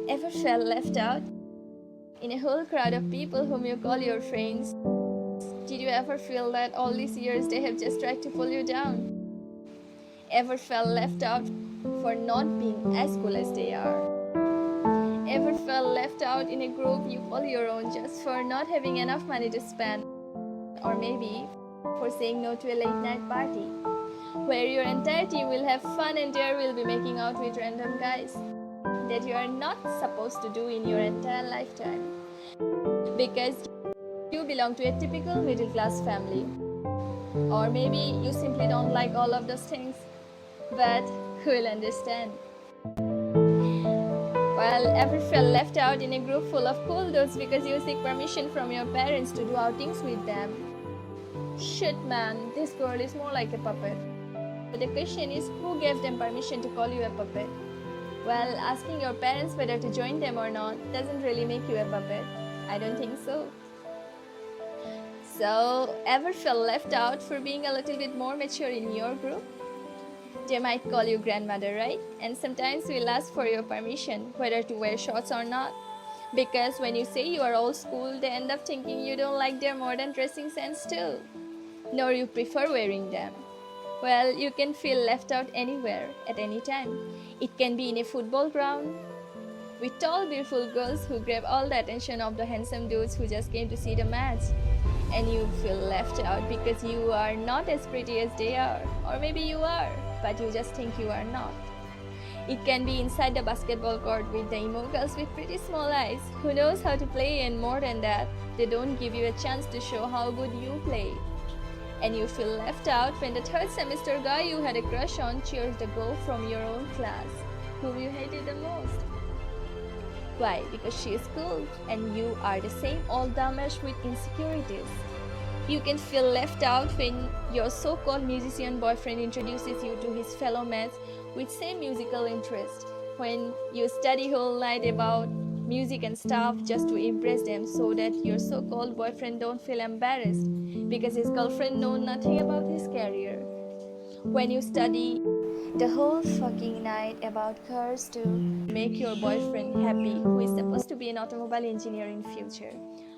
Ever felt left out? In a whole crowd of people whom you call your friends, did you ever feel that all these years they have just tried to pull you down? Ever felt left out for not being as cool as they are? Ever felt left out in a group you call your own just for not having enough money to spend? Or maybe for saying no to a late night party, where your entire team will have fun and there will be making out with random guys that you are not supposed to do in your entire lifetime because you belong to a typical middle class family. Or maybe you simply don't like all of those things, but who will understand? Well, ever felt left out in a group full of cool dudes because you seek permission from your parents to do outings with them? Shit man, this girl is more like a puppet. But the question is, who gave them permission to call you a puppet? Well, asking your parents whether to join them or not doesn't really make you a puppet. I don't think so. So, ever felt left out for being a little bit more mature in your group? They might call you grandmother, right? And sometimes we'll ask for your permission whether to wear shorts or not. Because when you say you are old school, they end up thinking you don't like their modern dressing sense too. Nor you prefer wearing them. Well, you can feel left out anywhere, at any time. It can be in a football ground, with tall, beautiful girls who grab all the attention of the handsome dudes who just came to see the match. And you feel left out because you are not as pretty as they are. Or maybe you are, but you just think you are not. It can be inside the basketball court with the emo girls with pretty small eyes who knows how to play, and more than that, they don't give you a chance to show how good you play. And you feel left out when the third semester guy you had a crush on cheers the girl from your own class, whom you hated the most. Why? Because she is cool and you are the same old dumbass with insecurities. You can feel left out when your so-called musician boyfriend introduces you to his fellow mates with same musical interest. When you study whole night about music and stuff just to impress them so that your so-called boyfriend don't feel embarrassed because his girlfriend knows nothing about his career. When you study the whole fucking night about cars to make your boyfriend happy who is supposed to be an automobile engineer in future.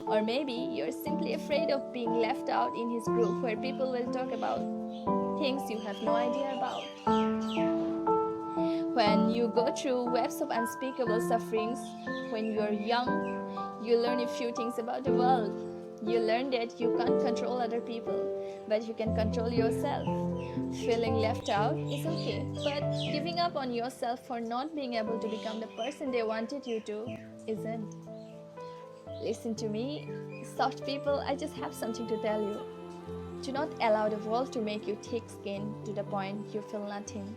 Or maybe you're simply afraid of being left out in his group where people will talk about things you have no idea about. When you go through webs of unspeakable sufferings, when you're young, you learn a few things about the world. You learn that you can't control other people, but you can control yourself. Feeling left out is okay, but giving up on yourself for not being able to become the person they wanted you to isn't. Listen to me, soft people, I just have something to tell you. Do not allow the world to make you thick-skinned to the point you feel nothing.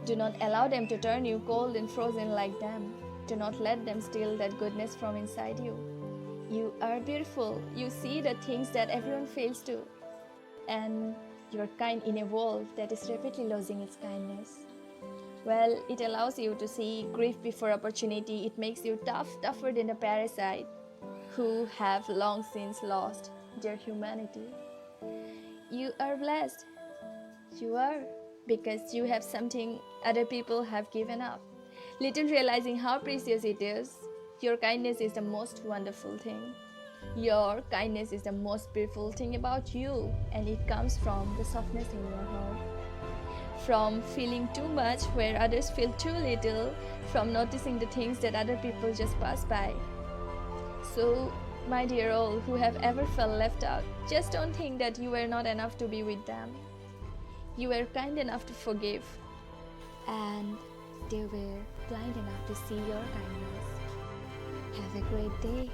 Do not allow them to turn you cold and frozen like them. Do not let them steal that goodness from inside you. You are beautiful. You see the things that everyone fails to. And you're kind in a world that is rapidly losing its kindness. Well, it allows you to see grief before opportunity. It makes you tougher than a parasite who have long since lost their humanity. You are blessed. You are, because you have something other people have given up. Little realizing how precious it is, your kindness is the most wonderful thing. Your kindness is the most beautiful thing about you, and it comes from the softness in your heart. From feeling too much where others feel too little, from noticing the things that other people just pass by. So, my dear all who have ever felt left out, just don't think that you were not enough to be with them. You were kind enough to forgive, and they were blind enough to see your kindness. Have a great day.